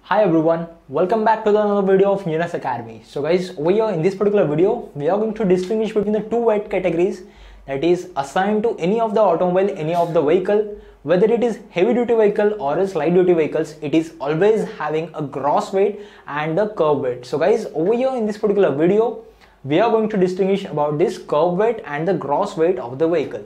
Hi everyone, welcome back to another video of Academy. So guys, over here in this particular video, we are going to distinguish between the two weight categories that is assigned to any of the automobile, any of the vehicle, whether it is heavy duty vehicle or is light duty vehicles, it is always having a gross weight and the curb weight. So guys, over here in this particular video, we are going to distinguish about this curb weight and the gross weight of the vehicle.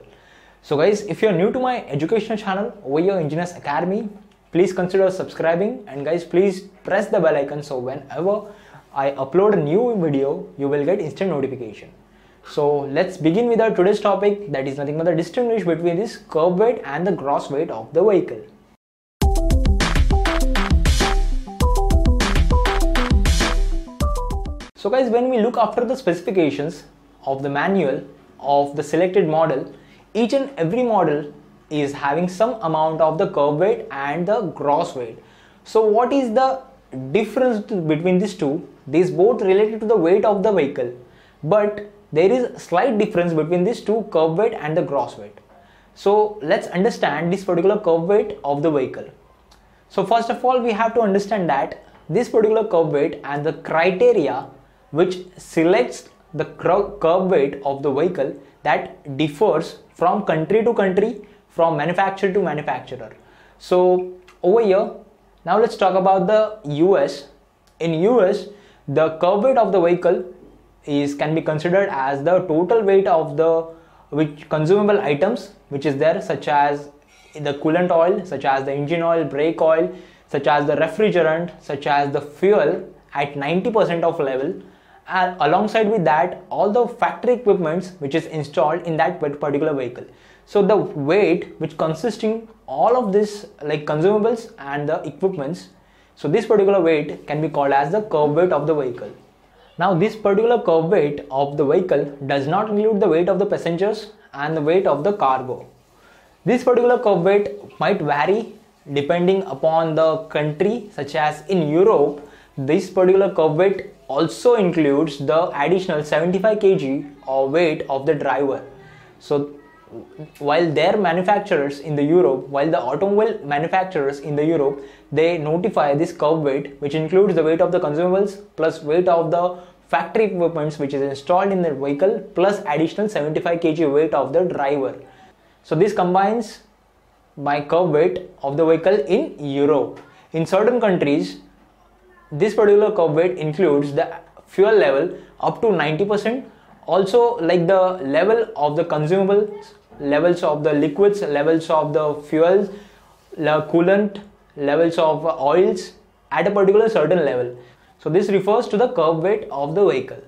So guys, if you are new to my educational channel over here Engineers Academy, please consider subscribing, and guys please press the bell icon so whenever I upload a new video you will get instant notification. So let's begin with our today's topic, that is nothing but the distinguish between this curb weight and the gross weight of the vehicle. So guys, when we look after the specifications of the manual of the selected model, each and every model is having some amount of the curb weight and the gross weight. So what is the difference between these two? These both related to the weight of the vehicle, but there is slight difference between these two, curb weight and the gross weight. So let's understand this particular curb weight of the vehicle. So first of all, we have to understand that this particular curb weight and the criteria which selects the curb weight of the vehicle, that differs from country to country, from manufacturer to manufacturer. So over here, now let's talk about the US. In US, the curb weight of the vehicle can be considered as the total weight of the consumable items which is there, such as the coolant oil, such as the engine oil, brake oil, such as the refrigerant, such as the fuel at 90% of level, and alongside with that all the factory equipments which is installed in that particular vehicle. So the weight which consisting all of this like consumables and the equipments, so this particular weight can be called as the curb weight of the vehicle. Now this particular curb weight of the vehicle does not include the weight of the passengers and the weight of the cargo. This particular curb weight might vary depending upon the country, such as in Europe, this particular curb weight also includes the additional 75 kg of weight of the driver. So while their manufacturers in the Europe, while the automobile manufacturers in the Europe, they notify this curb weight which includes the weight of the consumables plus weight of the factory equipments which is installed in the vehicle plus additional 75 kg weight of the driver. So this combines my curb weight of the vehicle in Europe. In certain countries, this particular curb weight includes the fuel level up to 90%, also like the level of the consumables, levels of the liquids, levels of the fuels, coolant, levels of oils at a particular certain level. So this refers to the curb weight of the vehicle.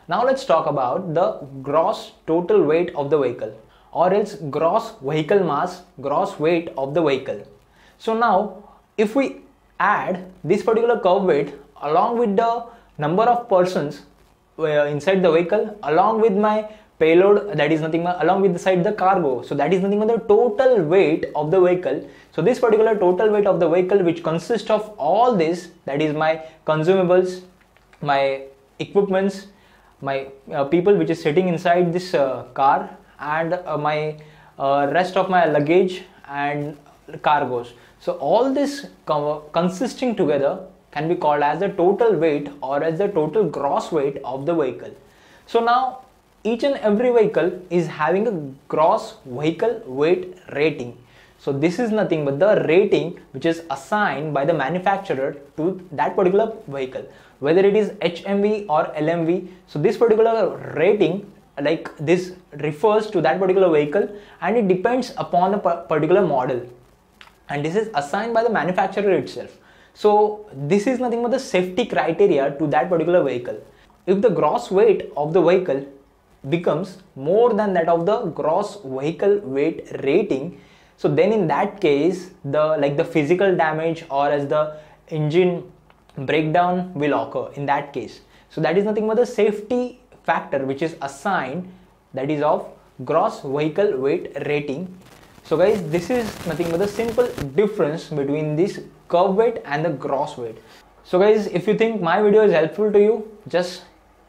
Now let's talk about the gross total weight of the vehicle, or else gross vehicle mass, gross weight of the vehicle. So now if we add this particular curb weight along with the number of persons inside the vehicle, along with my payload, that is nothing but along with the cargo, so that is nothing but the total weight of the vehicle. So this particular total weight of the vehicle which consists of all this, that is my consumables, my equipments, my people which is sitting inside this car, and my rest of my luggage and cargos. So all this consisting together can be called as the total weight or as the total gross weight of the vehicle. So now each and every vehicle is having a gross vehicle weight rating. So this is nothing but the rating which is assigned by the manufacturer to that particular vehicle, whether it is HMV or LMV. So this particular rating, like this, refers to that particular vehicle, and it depends upon the particular model, and this is assigned by the manufacturer itself. So this is nothing but the safety criteria to that particular vehicle. If the gross weight of the vehicle becomes more than that of the gross vehicle weight rating, so then in that case the physical damage or as the engine breakdown will occur in that case. So that is nothing but the safety factor which is assigned, that is of gross vehicle weight rating. So guys, this is nothing but the simple difference between this curb weight and the gross weight. So guys, if you think my video is helpful to you, just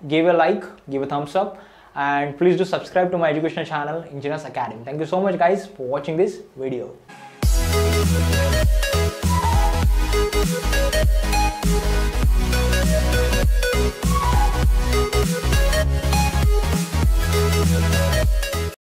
give a like, give a thumbs up, and please do subscribe to my educational channel Engineers Academy. Thank you so much guys for watching this video.